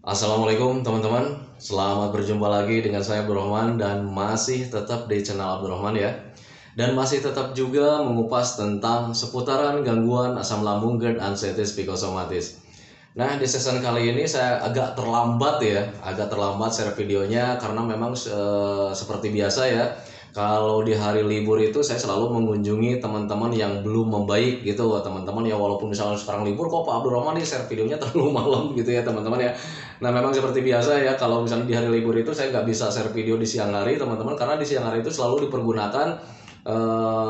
Assalamualaikum teman-teman, selamat berjumpa lagi dengan saya Abdurrahman dan masih tetap di channel Abdurrahman ya. Dan masih tetap juga mengupas tentang seputaran gangguan asam lambung GERD anxieties psikosomatis. Nah, di season kali ini saya agak terlambat ya, agak terlambat share videonya karena memang seperti biasa ya. Kalau di hari libur itu saya selalu mengunjungi teman-teman yang belum membaik gitu, teman-teman ya, walaupun misalnya sekarang libur kok Pak Abdurrahman nih share videonya terlalu malam gitu ya teman-teman ya. Nah, memang seperti biasa ya, kalau misalnya di hari libur itu saya nggak bisa share video di siang hari teman-teman, karena di siang hari itu selalu dipergunakan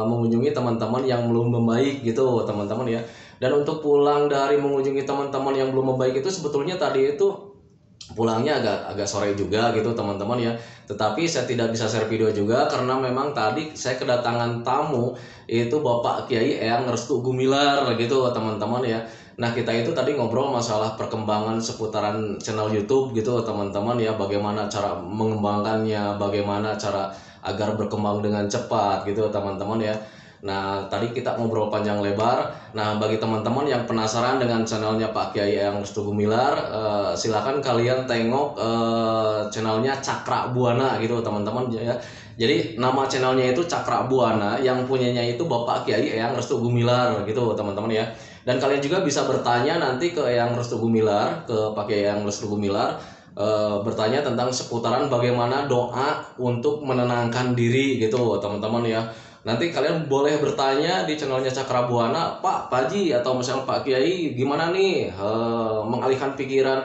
mengunjungi teman-teman yang belum membaik gitu teman-teman ya. Dan untuk pulang dari mengunjungi teman-teman yang belum membaik itu sebetulnya tadi itu pulangnya agak sore juga gitu teman-teman ya. Tetapi saya tidak bisa share video juga karena memang tadi saya kedatangan tamu, itu Bapak Kiai Eyang Restu Gumilar gitu teman-teman ya. Nah, kita itu tadi ngobrol masalah perkembangan seputaran channel YouTube gitu teman-teman ya, bagaimana cara mengembangkannya, bagaimana cara agar berkembang dengan cepat gitu teman-teman ya. Nah, tadi kita ngobrol panjang lebar. Nah, bagi teman-teman yang penasaran dengan channelnya Pak Kiai Eyang Restu Gumilar, silakan kalian tengok channelnya Cakra Buana gitu teman-teman ya. Jadi nama channelnya itu Cakra Buana, yang punyanya itu Bapak Kiai Eyang Restu Gumilar gitu teman-teman ya. Dan kalian juga bisa bertanya nanti ke Eyang Restu Gumilar, ke Pak Kiai Eyang Restu Gumilar, bertanya tentang seputaran bagaimana doa untuk menenangkan diri gitu teman-teman ya. Nanti kalian boleh bertanya di channelnya Cakra Buana, Pak Haji atau misalnya Pak Kiai, gimana nih mengalihkan pikiran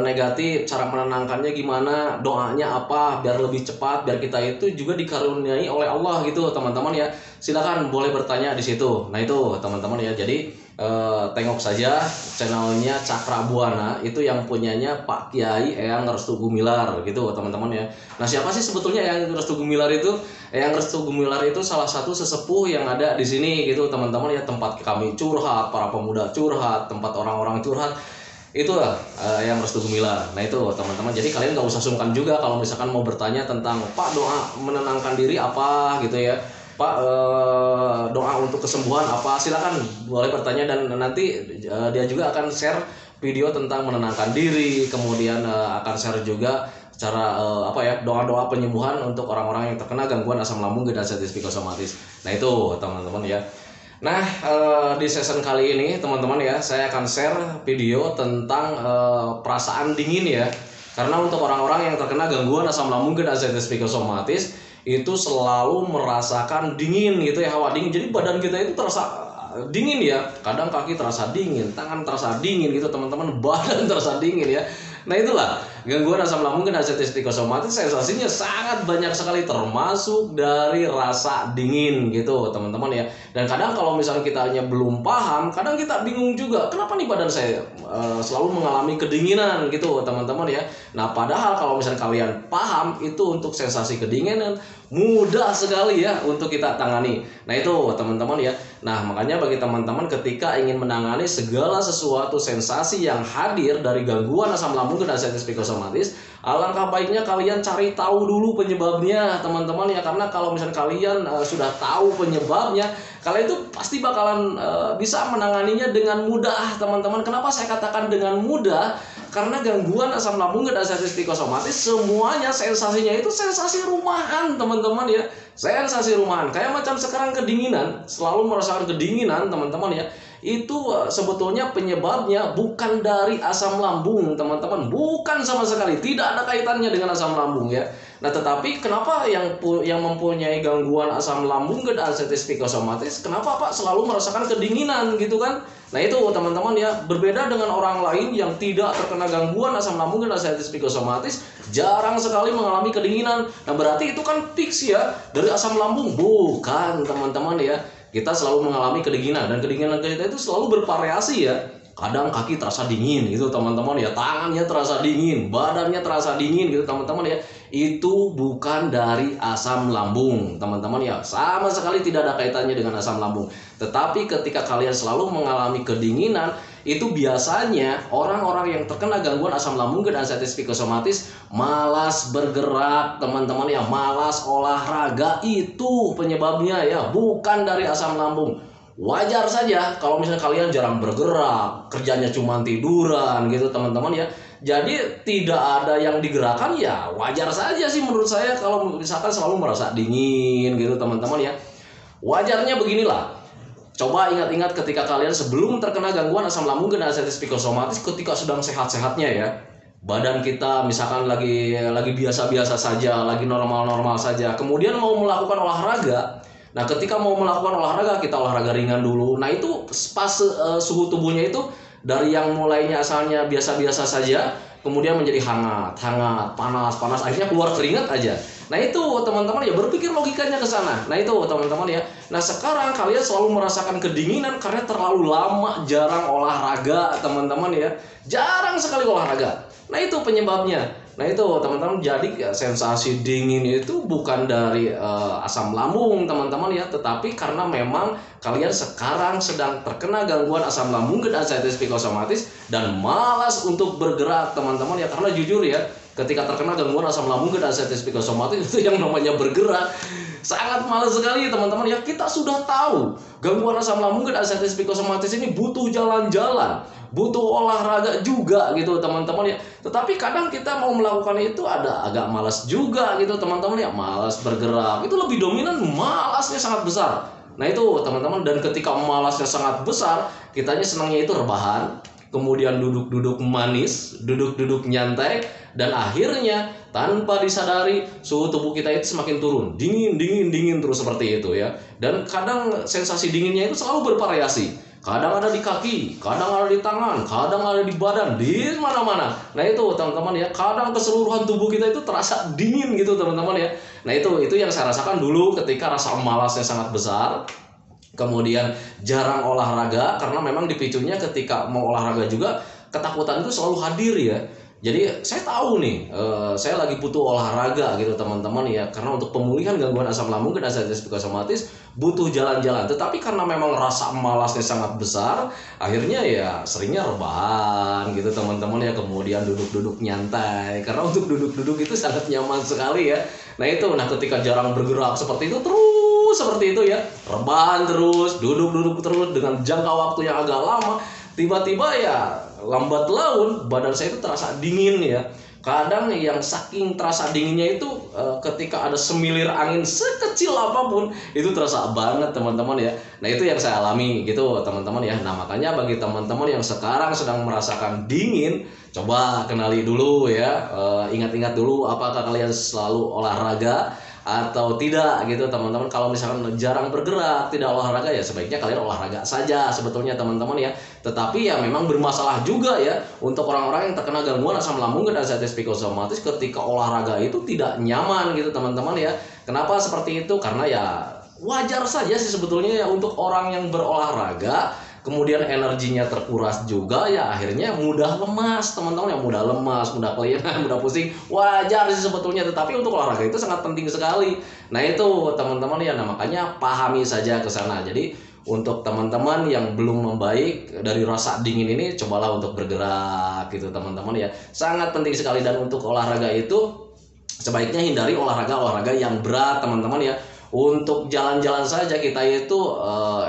negatif, cara menenangkannya gimana, doanya apa biar lebih cepat, biar kita itu juga dikaruniai oleh Allah gitu teman-teman ya. Silakan boleh bertanya di situ. Nah itu teman-teman ya. Jadi tengok saja channelnya Cakra Buana, itu yang punyanya Pak Kiai Eyang Restu Gumilar gitu teman-teman ya. Nah, siapa sih sebetulnya Eyang Restu Gumilar itu? Eyang Restu Gumilar itu salah satu sesepuh yang ada di sini gitu teman-teman ya, tempat kami curhat, para pemuda curhat, tempat orang-orang curhat. Itulah Eyang Restu Gumilar. Nah itu teman-teman, jadi kalian nggak usah sungkan juga kalau misalkan mau bertanya tentang Pak doa menenangkan diri apa gitu ya, Pak doa untuk kesembuhan apa, silakan boleh bertanya. Dan nanti dia juga akan share video tentang menenangkan diri, kemudian akan share juga cara doa-doa penyembuhan untuk orang-orang yang terkena gangguan asam lambung dan anxieties psikosomatis. Nah itu teman-teman ya. Nah, di season kali ini teman-teman ya, saya akan share video tentang perasaan dingin ya. Karena untuk orang-orang yang terkena gangguan asam lambung dan anxieties psikosomatis itu selalu merasakan dingin gitu ya, hawa dingin. Jadi badan kita itu terasa dingin ya. Kadang kaki terasa dingin, tangan terasa dingin gitu teman-teman, badan terasa dingin ya. Nah itulah gangguan asam lambung dan anxieties psikosomatis, sensasinya sangat banyak sekali termasuk dari rasa dingin gitu teman-teman ya. Dan kadang kalau misalnya kita hanya belum paham, kadang kita bingung juga kenapa nih badan saya selalu mengalami kedinginan gitu teman-teman ya. Nah padahal kalau misalnya kalian paham, itu untuk sensasi kedinginan mudah sekali ya untuk kita tangani. Nah itu teman-teman ya. Nah makanya bagi teman-teman ketika ingin menangani segala sesuatu sensasi yang hadir dari gangguan asam lambung dan anxieties psikosomatis, alangkah baiknya kalian cari tahu dulu penyebabnya teman-teman ya. Karena kalau misalnya kalian sudah tahu penyebabnya, kalian itu pasti bakalan bisa menanganinya dengan mudah teman-teman. Kenapa saya katakan dengan mudah? Karena gangguan asam lambung dan anxieties psikosomatis semuanya sensasinya itu sensasi rumahan teman-teman ya. Sensasi rumahan, kayak macam sekarang kedinginan, selalu merasakan kedinginan teman-teman ya. Itu sebetulnya penyebabnya bukan dari asam lambung teman-teman, bukan sama sekali, tidak ada kaitannya dengan asam lambung ya. Nah tetapi kenapa yang mempunyai gangguan asam lambung dan anxieties psikosomatis, kenapa Pak selalu merasakan kedinginan gitu kan? Nah itu teman-teman ya, berbeda dengan orang lain yang tidak terkena gangguan asam lambung dan anxieties psikosomatis, jarang sekali mengalami kedinginan. Nah berarti itu kan fix ya dari asam lambung, bukan teman-teman ya. Kita selalu mengalami kedinginan, dan kedinginan kita itu selalu bervariasi ya. Kadang kaki terasa dingin gitu teman-teman ya, tangannya terasa dingin, badannya terasa dingin gitu teman-teman ya. Itu bukan dari asam lambung teman-teman ya, sama sekali tidak ada kaitannya dengan asam lambung. Tetapi ketika kalian selalu mengalami kedinginan, itu biasanya orang-orang yang terkena gangguan asam lambung dan anxieties psikosomatis malas bergerak teman-teman ya, malas olahraga, itu penyebabnya ya, bukan dari asam lambung. wajar saja kalau misalnya kalian jarang bergerak, kerjanya cuma tiduran gitu teman-teman ya. Jadi tidak ada yang digerakkan ya wajar saja sih menurut saya kalau misalkan selalu merasa dingin gitu teman-teman ya. Wajarnya beginilah. Coba ingat-ingat ketika kalian sebelum terkena gangguan asam lambung dan artritis psikosomatis, ketika sedang sehat-sehatnya ya. Badan kita misalkan lagi biasa-biasa saja, lagi normal-normal saja. Kemudian mau melakukan olahraga. Nah, ketika mau melakukan olahraga, kita olahraga ringan dulu. Nah, itu pas suhu tubuhnya itu dari yang mulainya asalnya biasa-biasa saja, kemudian menjadi hangat, panas, akhirnya keluar keringat aja. Nah, itu teman-teman ya, berpikir logikanya ke sana. Nah, itu teman-teman ya. Nah, sekarang kalian selalu merasakan kedinginan karena terlalu lama jarang olahraga, teman-teman ya. Jarang sekali olahraga. Nah, itu penyebabnya. Nah, itu teman-teman, jadi sensasi dingin itu bukan dari asam lambung teman-teman ya, tetapi karena memang kalian sekarang sedang terkena gangguan asam lambung dan artritis psikosomatis dan malas untuk bergerak teman-teman ya. Karena jujur ya, ketika terkena gangguan asam lambung dan artritis psikosomatis itu yang namanya bergerak sangat malas sekali teman-teman ya. Kita sudah tahu gangguan asam lambung dan artritis psikosomatis ini butuh jalan-jalan, butuh olahraga juga gitu teman-teman ya. Tetapi kadang kita mau melakukan itu ada agak malas juga gitu teman-teman ya. Malas bergerak itu lebih dominan, malasnya sangat besar. Nah, itu teman-teman, dan ketika malasnya sangat besar, kitanya senangnya itu rebahan, kemudian duduk-duduk manis, duduk-duduk nyantai, dan akhirnya tanpa disadari suhu tubuh kita itu semakin turun, dingin terus seperti itu ya. Dan kadang sensasi dinginnya itu selalu bervariasi. Kadang ada di kaki, kadang ada di tangan, kadang ada di badan, di mana-mana. Nah, itu teman-teman ya, kadang keseluruhan tubuh kita itu terasa dingin gitu teman-teman ya. Nah, itu yang saya rasakan dulu ketika rasa malasnya sangat besar. Kemudian jarang olahraga karena memang dipicunya ketika mau olahraga juga ketakutan itu selalu hadir ya. Jadi saya tahu nih, saya lagi butuh olahraga gitu teman-teman ya, karena untuk pemulihan gangguan asam lambung dan artritis psikosomatis butuh jalan-jalan. Tetapi karena memang rasa malasnya sangat besar, akhirnya ya seringnya rebahan gitu teman-teman ya, kemudian duduk-duduk nyantai. Karena untuk duduk-duduk itu sangat nyaman sekali ya. Nah, itu, ketika jarang bergerak seperti itu terus seperti itu ya, rebahan terus, duduk-duduk terus dengan jangka waktu yang agak lama, tiba-tiba ya lambat laun badan saya itu terasa dingin ya. Kadang yang saking terasa dinginnya itu ketika ada semilir angin sekecil apapun itu terasa banget teman-teman ya. Nah, itu yang saya alami gitu teman-teman ya. Nah, makanya bagi teman-teman yang sekarang sedang merasakan dingin, coba kenali dulu ya, ingat-ingat dulu apakah kalian selalu olahraga atau tidak gitu teman-teman. Kalau misalkan jarang bergerak, tidak olahraga, ya sebaiknya kalian olahraga saja sebetulnya teman-teman ya. Tetapi ya memang bermasalah juga ya untuk orang-orang yang terkena gangguan asam lambung dan artritis psikosomatis ketika olahraga itu tidak nyaman gitu teman-teman ya. Kenapa seperti itu? Karena ya wajar saja sih sebetulnya ya, untuk orang yang berolahraga kemudian energinya terkuras juga ya, akhirnya mudah lemas teman-teman, yang mudah lemas, mudah kelelahan, mudah pusing, wajar sih sebetulnya. Tetapi untuk olahraga itu sangat penting sekali. Nah, itu teman-teman ya, makanya pahami saja ke sana. Jadi untuk teman-teman yang belum membaik dari rasa dingin ini, cobalah untuk bergerak gitu teman-teman ya, sangat penting sekali. Dan untuk olahraga itu sebaiknya hindari olahraga yang berat teman-teman ya. Untuk jalan-jalan saja kita itu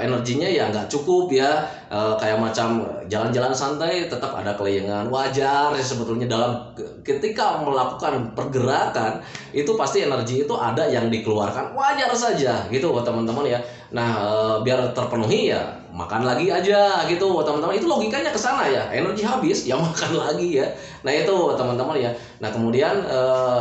energinya ya nggak cukup ya, kayak macam jalan-jalan santai tetap ada kelayangan, wajar ya sebetulnya. Dalam ketika melakukan pergerakan itu pasti energi itu ada yang dikeluarkan, wajar saja gitu teman-teman ya. Nah, biar terpenuhi ya makan lagi aja gitu teman-teman, itu logikanya ke sana ya, energi habis ya makan lagi ya. Nah, itu teman-teman ya. Nah, kemudian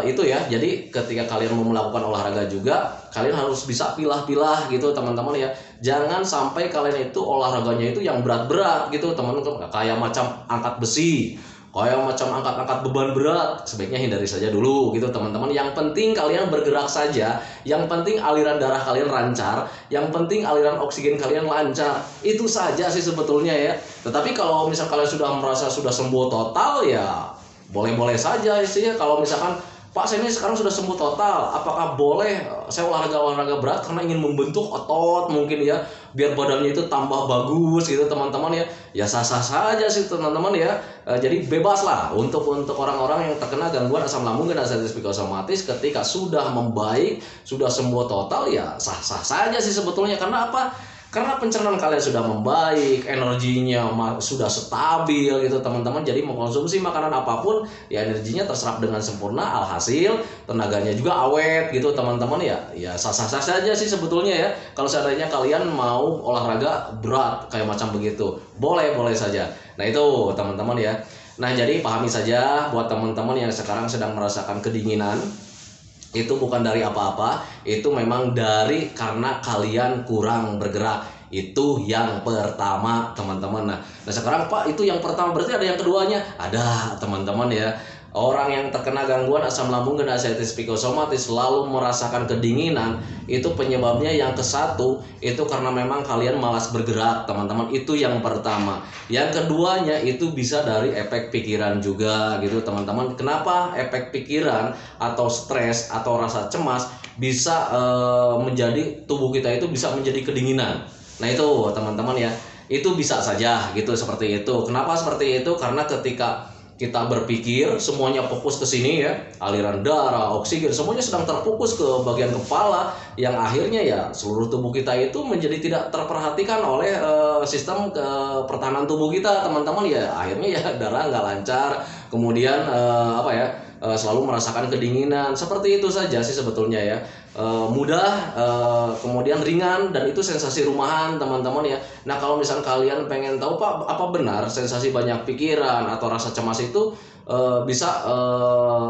itu ya, jadi ketika kalian mau melakukan olahraga juga kalian harus bisa pilah-pilah gitu teman-teman ya. Jangan sampai kalian itu olahraganya itu yang berat-berat gitu teman-teman, kayak macam angkat besi, kayak macam angkat-angkat beban berat, sebaiknya hindari saja dulu gitu teman-teman. Yang penting kalian bergerak saja, yang penting aliran darah kalian lancar, yang penting aliran oksigen kalian lancar, itu saja sih sebetulnya ya. Tetapi kalau misal kalian sudah merasa sudah sembuh total ya boleh-boleh saja sih ya. Kalau misalkan Pak, saya ini sekarang sudah sembuh total, apakah boleh saya olahraga berat karena ingin membentuk otot mungkin ya, biar badannya itu tambah bagus gitu teman-teman ya. Ya sah-sah saja sih teman-teman ya. Jadi bebas lah untuk orang-orang yang terkena gangguan asam lambung dan artritis psikosomatis, ketika sudah membaik, sudah sembuh total ya sah-sah saja sih sebetulnya. Karena apa? Karena pencernaan kalian sudah membaik, energinya sudah stabil gitu teman-teman. Jadi mengkonsumsi makanan apapun ya energinya terserap dengan sempurna, alhasil tenaganya juga awet gitu teman-teman ya. Ya sah-sah saja sih sebetulnya ya. Kalau seandainya kalian mau olahraga berat kayak macam begitu, boleh saja. Nah itu teman-teman ya. Nah jadi pahami saja buat teman-teman yang sekarang sedang merasakan kedinginan, itu bukan dari apa-apa, itu memang dari karena kalian kurang bergerak. Itu yang pertama teman-teman. Nah sekarang Pak, itu yang pertama, berarti ada yang keduanya? Ada teman-teman ya. Orang yang terkena gangguan asam lambung dan ascites psikosomatis selalu merasakan kedinginan, itu penyebabnya yang ke satu itu karena memang kalian malas bergerak teman-teman. Itu yang pertama. Yang keduanya itu bisa dari efek pikiran juga gitu teman-teman. Kenapa efek pikiran atau stres atau rasa cemas bisa menjadi tubuh kita itu bisa menjadi kedinginan? Nah itu teman-teman ya, itu bisa saja gitu seperti itu. Kenapa seperti itu? Karena ketika kita berpikir semuanya fokus ke sini ya, aliran darah, oksigen semuanya sedang terfokus ke bagian kepala, yang akhirnya ya seluruh tubuh kita itu menjadi tidak terperhatikan oleh sistem pertahanan tubuh kita teman-teman ya. Akhirnya ya darah nggak lancar, kemudian selalu merasakan kedinginan. Seperti itu saja sih sebetulnya ya. Mudah, kemudian ringan, dan itu sensasi rumahan teman-teman ya. Nah kalau misalnya kalian pengen tahu Pak, apa benar sensasi banyak pikiran atau rasa cemas itu bisa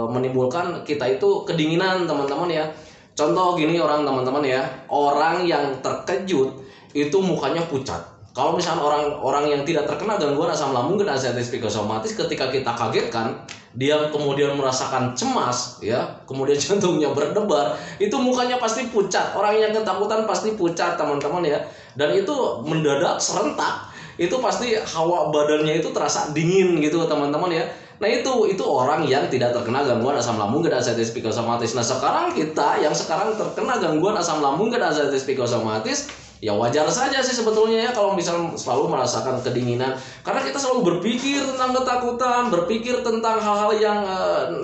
menimbulkan kita itu kedinginan teman-teman ya. Contoh gini orang teman-teman ya, orang yang terkejut itu mukanya pucat. Kalau misalnya orang yang tidak terkena gangguan asam lambung dan ascites psikosomatis, ketika kita kagetkan, dia kemudian merasakan cemas ya, kemudian jantungnya berdebar, itu mukanya pasti pucat. Orang yang ketakutan pasti pucat teman-teman ya. Dan itu mendadak serentak, itu pasti hawa badannya itu terasa dingin gitu teman-teman ya. Nah itu orang yang tidak terkena gangguan asam lambung dan ascites psikosomatis. Nah sekarang kita yang sekarang terkena gangguan asam lambung dan ascites psikosomatis, ya wajar saja sih sebetulnya ya kalau misalnya selalu merasakan kedinginan, karena kita selalu berpikir tentang ketakutan, berpikir tentang hal-hal yang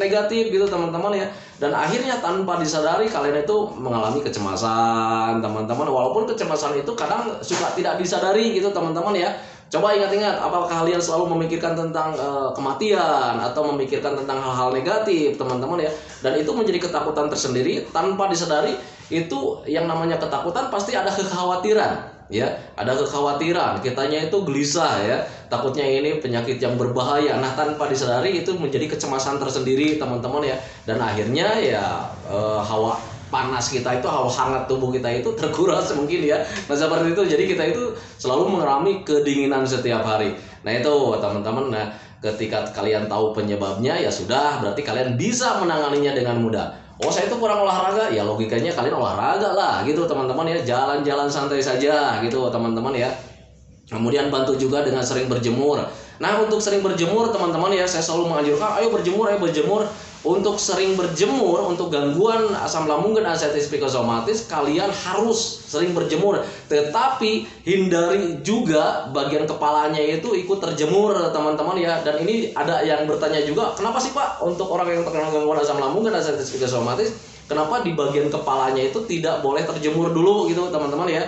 negatif gitu teman-teman ya. Dan akhirnya tanpa disadari kalian itu mengalami kecemasan teman-teman. Walaupun kecemasan itu kadang suka tidak disadari gitu teman-teman ya. Coba ingat-ingat, apakah kalian selalu memikirkan tentang kematian atau memikirkan tentang hal-hal negatif teman-teman ya. Dan itu menjadi ketakutan tersendiri tanpa disadari. Itu yang namanya ketakutan pasti ada kekhawatiran ya, ada kekhawatiran, kitanya itu gelisah ya, takutnya ini penyakit yang berbahaya. Nah tanpa disadari itu menjadi kecemasan tersendiri teman-teman ya. Dan akhirnya ya hawa panas kita itu, hawa hangat tubuh kita itu terkuras mungkin ya. Nah seperti itu, jadi kita itu selalu mengalami kedinginan setiap hari. Nah itu teman-teman. Nah ketika kalian tahu penyebabnya ya sudah, berarti kalian bisa menanganinya dengan mudah. Oh saya itu kurang olahraga, ya logikanya kalian olahraga lah gitu teman-teman ya, jalan-jalan santai saja gitu teman-teman ya. Kemudian bantu juga dengan sering berjemur. Nah untuk sering berjemur teman-teman ya, saya selalu menganjurkan ayo berjemur. Untuk sering berjemur, untuk gangguan asam lambung dan ascites psikosomatis, kalian harus sering berjemur. Tetapi hindari juga bagian kepalanya itu ikut terjemur teman-teman ya. Dan ini ada yang bertanya juga, kenapa sih Pak untuk orang yang terkena gangguan asam lambung dan ascites psikosomatis, kenapa di bagian kepalanya itu tidak boleh terjemur dulu gitu teman-teman ya.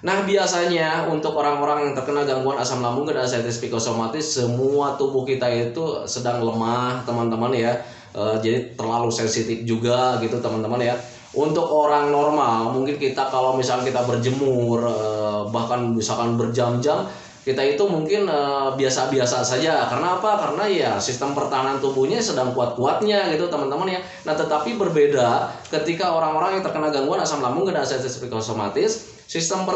Nah biasanya untuk orang-orang yang terkena gangguan asam lambung dan ascites psikosomatis, semua tubuh kita itu sedang lemah teman-teman ya. Jadi terlalu sensitif juga gitu teman-teman ya. Untuk orang normal mungkin kita kalau misalnya kita berjemur bahkan misalkan berjam-jam, kita itu mungkin biasa-biasa saja. Karena apa? Karena ya sistem pertahanan tubuhnya sedang kuat-kuatnya gitu teman-teman ya. Nah tetapi berbeda ketika orang-orang yang terkena gangguan asam lambung dan ascites psikosomatis, sistem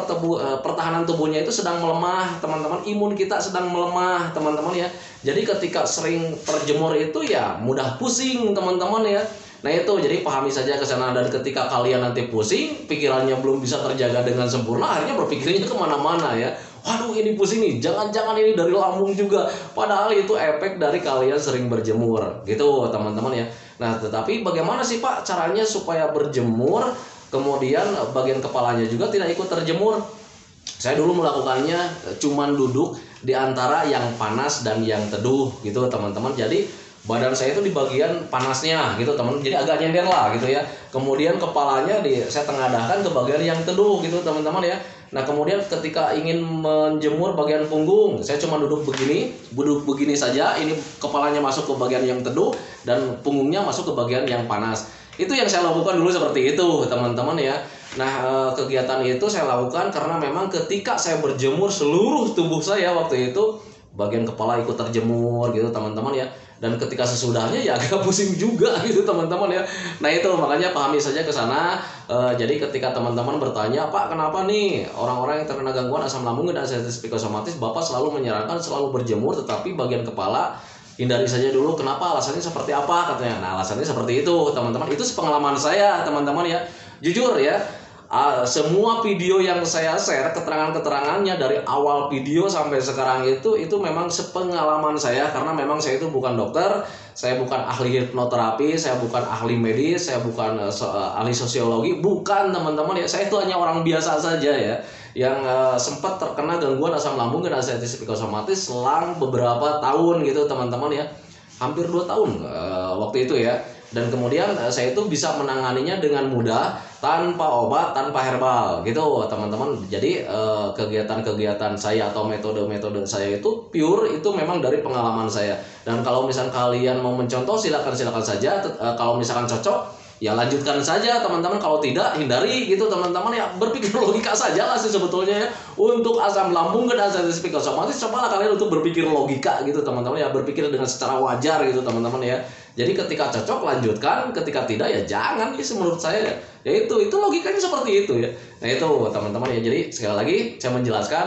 pertahanan tubuhnya itu sedang melemah teman-teman, imun kita sedang melemah teman-teman ya. Jadi ketika sering terjemur itu ya mudah pusing teman-teman ya. Nah itu, jadi pahami saja ke sana. Dan ketika kalian nanti pusing, pikirannya belum bisa terjaga dengan sempurna, akhirnya berpikirnya kemana-mana ya. Waduh ini pusing nih, jangan-jangan ini dari lambung juga. Padahal itu efek dari kalian sering berjemur gitu teman-teman ya. Nah tetapi bagaimana sih Pak caranya supaya berjemur kemudian bagian kepalanya juga tidak ikut terjemur? Saya dulu melakukannya cuman duduk di antara yang panas dan yang teduh gitu teman-teman. Jadi badan saya itu di bagian panasnya gitu teman, jadi agak nyender lah gitu ya. Kemudian kepalanya saya tengadahkan ke bagian yang teduh gitu teman-teman ya. Nah kemudian ketika ingin menjemur bagian punggung, saya cuma duduk begini saja. Ini kepalanya masuk ke bagian yang teduh dan punggungnya masuk ke bagian yang panas. Itu yang saya lakukan dulu seperti itu teman-teman ya. Nah kegiatan itu saya lakukan karena memang ketika saya berjemur seluruh tubuh saya waktu itu bagian kepala ikut terjemur gitu teman-teman ya. Dan ketika sesudahnya ya agak pusing juga gitu teman-teman ya. Nah itu makanya pahami saja ke sana. Jadi ketika teman-teman bertanya, Pak kenapa nih orang-orang yang terkena gangguan asam lambung dan anxiety psikosomatis, Bapak selalu menyarankan selalu berjemur tetapi bagian kepala hindari saja dulu. Kenapa? Alasannya seperti apa katanya. Nah alasannya seperti itu teman-teman. Itu pengalaman saya teman-teman ya. Jujur ya, semua video yang saya share keterangan-keterangannya dari awal video sampai sekarang itu memang sepengalaman saya, karena memang saya itu bukan dokter, saya bukan ahli hipnoterapi, saya bukan ahli medis, saya bukan ahli sosiologi, bukan teman-teman ya. Saya itu hanya orang biasa saja ya yang sempat terkena gangguan asam lambung dan anxiety psikosomatis selang beberapa tahun gitu teman-teman ya, hampir 2 tahun waktu itu ya. Dan kemudian saya itu bisa menanganinya dengan mudah tanpa obat, tanpa herbal gitu teman-teman. Jadi kegiatan-kegiatan saya atau metode-metode saya itu pure itu memang dari pengalaman saya. Dan kalau misalkan kalian mau mencontoh silakan saja. Kalau misalkan cocok ya lanjutkan saja teman-teman, kalau tidak hindari gitu teman-teman ya. Berpikir logika saja lah sih sebetulnya ya. Untuk asam lambung dan anxiety psikosomatis cobalah kalian untuk berpikir logika gitu teman-teman ya, berpikir dengan secara wajar gitu teman-teman ya. Jadi ketika cocok lanjutkan, ketika tidak ya jangan sih menurut saya ya. Itu logikanya seperti itu ya. Nah itu teman-teman ya. Jadi sekali lagi saya menjelaskan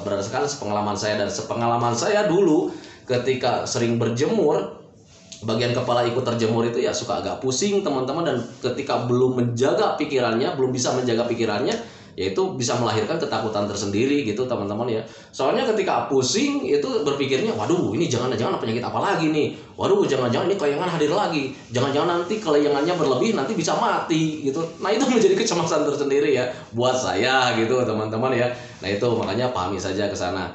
berdasarkan pengalaman saya, dan sepengalaman saya dulu ketika sering berjemur bagian kepala ikut terjemur itu ya suka agak pusing teman-teman. Dan ketika belum bisa menjaga pikirannya, yaitu bisa melahirkan ketakutan tersendiri gitu teman-teman ya. Soalnya ketika pusing itu berpikirnya, waduh ini jangan-jangan penyakit apa lagi nih, waduh jangan-jangan ini kelayangan hadir lagi, jangan-jangan nanti kelayangannya berlebih nanti bisa mati gitu. Nah itu menjadi kecemasan tersendiri ya buat saya gitu teman-teman ya. Nah itu makanya pahami saja ke sana.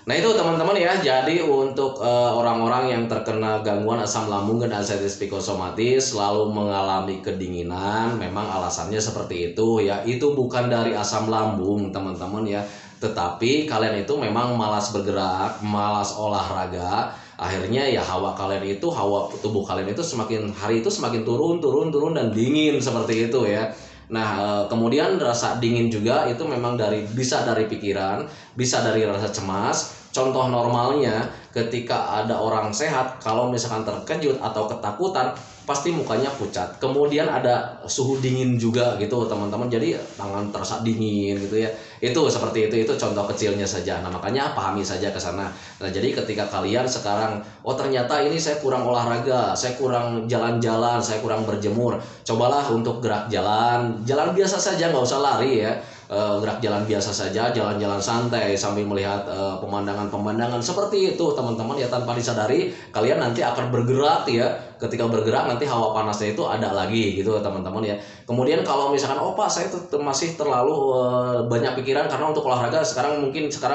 Nah itu teman-teman ya. Jadi untuk orang-orang yang terkena gangguan asam lambung dan anxiety psikosomatis selalu mengalami kedinginan, memang alasannya seperti itu ya. Itu bukan dari asam lambung teman-teman ya, tetapi kalian itu memang malas bergerak, malas olahraga. Akhirnya ya hawa tubuh kalian itu semakin hari itu semakin turun dan dingin seperti itu ya. Nah, kemudian rasa dingin juga itu memang bisa dari pikiran, bisa dari rasa cemas. Contoh normalnya ketika ada orang sehat, kalau misalkan terkejut atau ketakutan, pasti mukanya pucat. Kemudian ada suhu dingin juga gitu teman-teman. Jadi tangan terasa dingin gitu ya. Itu seperti itu contoh kecilnya saja. Nah, makanya pahami saja ke sana. Nah, jadi ketika kalian sekarang, oh ternyata ini saya kurang olahraga, saya kurang jalan-jalan, saya kurang berjemur. Cobalah untuk gerak jalan biasa saja, nggak usah lari ya. Gerak jalan biasa saja, jalan-jalan santai sambil melihat pemandangan-pemandangan seperti itu teman-teman ya. Tanpa disadari kalian nanti akan bergerak ya. Ketika bergerak nanti hawa panasnya itu ada lagi gitu teman-teman ya. Kemudian kalau misalkan Pak saya masih terlalu banyak pikiran karena untuk olahraga sekarang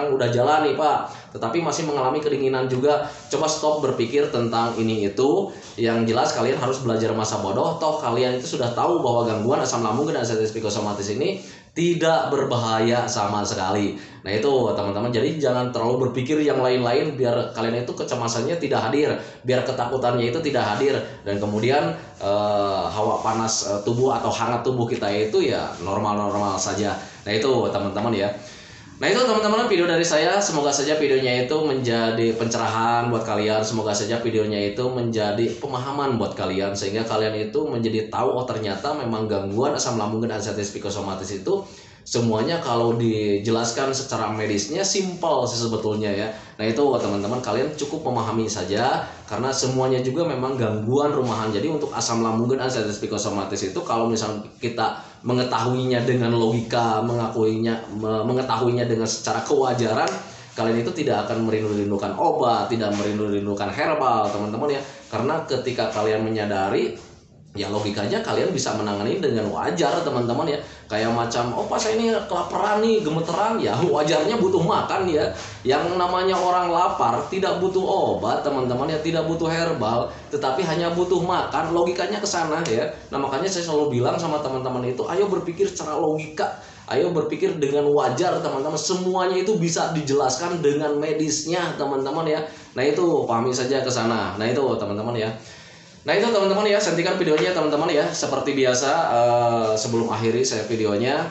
udah jalan nih Pak, tetapi masih mengalami kedinginan juga, coba stop berpikir tentang ini itu. Yang jelas kalian harus belajar masa bodoh. Toh kalian itu sudah tahu bahwa gangguan asam lambung dan anxiety psikosomatis ini tidak berbahaya sama sekali. Nah itu teman-teman, jadi jangan terlalu berpikir yang lain-lain biar kalian itu kecemasannya tidak hadir, biar ketakutannya itu tidak hadir, dan kemudian hawa panas tubuh atau hangat tubuh kita itu ya normal-normal saja. Nah itu teman-teman ya. Nah itu teman-teman video dari saya. Semoga saja videonya itu menjadi pencerahan buat kalian. Semoga saja videonya itu menjadi pemahaman buat kalian, sehingga kalian itu menjadi tahu oh ternyata memang gangguan asam lambung dan anxiety psikosomatis itu semuanya kalau dijelaskan secara medisnya simpel sih sebetulnya ya. Nah itu teman-teman kalian cukup memahami saja, karena semuanya juga memang gangguan rumahan. Jadi untuk asam lambung dan anxiety psikosomatis itu kalau misalnya kita mengetahuinya dengan logika, mengetahuinya dengan secara kewajaran, kalian itu tidak akan merindu-rindukan obat, tidak merindu-rindukan herbal teman-teman ya. Karena ketika kalian menyadari ya logikanya kalian bisa menangani dengan wajar teman-teman ya. Kayak macam, oh pas saya ini kelaparan nih, gemeteran, ya wajarnya butuh makan ya. Yang namanya orang lapar tidak butuh obat teman-teman ya, tidak butuh herbal, tetapi hanya butuh makan. Logikanya ke sana ya. Nah makanya saya selalu bilang sama teman-teman itu, ayo berpikir secara logika, ayo berpikir dengan wajar teman-teman. Semuanya itu bisa dijelaskan dengan medisnya teman-teman ya. Nah itu pahami saja ke sana. Nah itu teman-teman ya. Nah itu teman-teman ya, hentikan videonya teman-teman ya. Seperti biasa, sebelum akhiri saya videonya,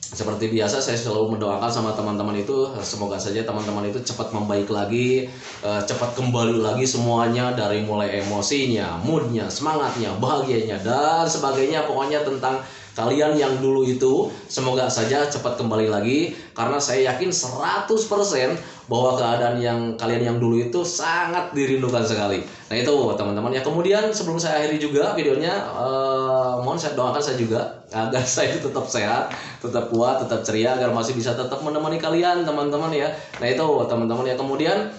seperti biasa saya selalu mendoakan sama teman-teman itu, semoga saja teman-teman itu cepat membaik lagi, cepat kembali lagi semuanya, dari mulai emosinya, moodnya, semangatnya, bahagianya, dan sebagainya. Pokoknya tentang kalian yang dulu itu semoga saja cepat kembali lagi, karena saya yakin 100% bahwa keadaan yang kalian yang dulu itu sangat dirindukan sekali. Nah itu teman-teman ya. Kemudian sebelum saya akhiri juga videonya, mohon saya doakan saya juga agar saya itu tetap sehat, tetap kuat, tetap ceria, agar masih bisa tetap menemani kalian teman-teman ya. Nah itu teman-teman ya. Kemudian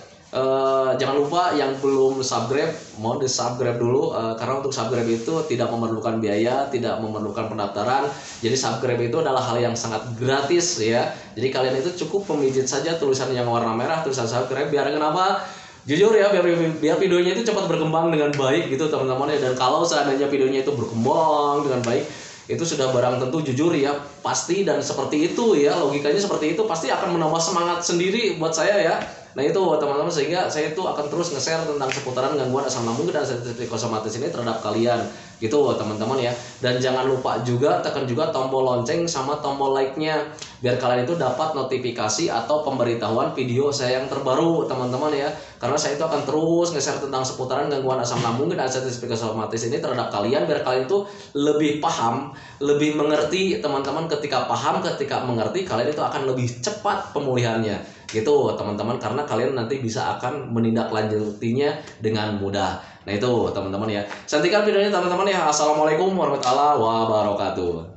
jangan lupa yang belum subscribe, mohon di subscribe dulu, karena untuk subscribe itu tidak memerlukan biaya, tidak memerlukan pendaftaran. Jadi subscribe itu adalah hal yang sangat gratis ya. Jadi kalian itu cukup memijit saja tulisan yang warna merah, tulisan subscribe. Biar kenapa? Jujur ya, biar videonya itu cepat berkembang dengan baik gitu teman-teman ya. Dan kalau seandainya videonya itu berkembang dengan baik, itu sudah barang tentu jujur ya, pasti dan seperti itu ya, logikanya seperti itu, pasti akan menambah semangat sendiri buat saya ya. Nah itu teman-teman, sehingga saya itu akan terus nge-share tentang seputaran gangguan asam lambung dan sensitif psikosomatis ini terhadap kalian gitu teman-teman ya. Dan jangan lupa juga tekan juga tombol lonceng sama tombol like-nya, biar kalian itu dapat notifikasi atau pemberitahuan video saya yang terbaru teman-teman ya. Karena saya itu akan terus nge-share tentang seputaran gangguan asam lambung dan sensitif psikosomatis ini terhadap kalian, biar kalian itu lebih paham, lebih mengerti teman-teman. Ketika paham, ketika mengerti, kalian itu akan lebih cepat pemulihannya gitu teman-teman, karena kalian nanti bisa akan menindaklanjutinya dengan mudah. Nah itu teman-teman ya, hentikan videonya teman-teman ya. Assalamualaikum warahmatullahi wabarakatuh.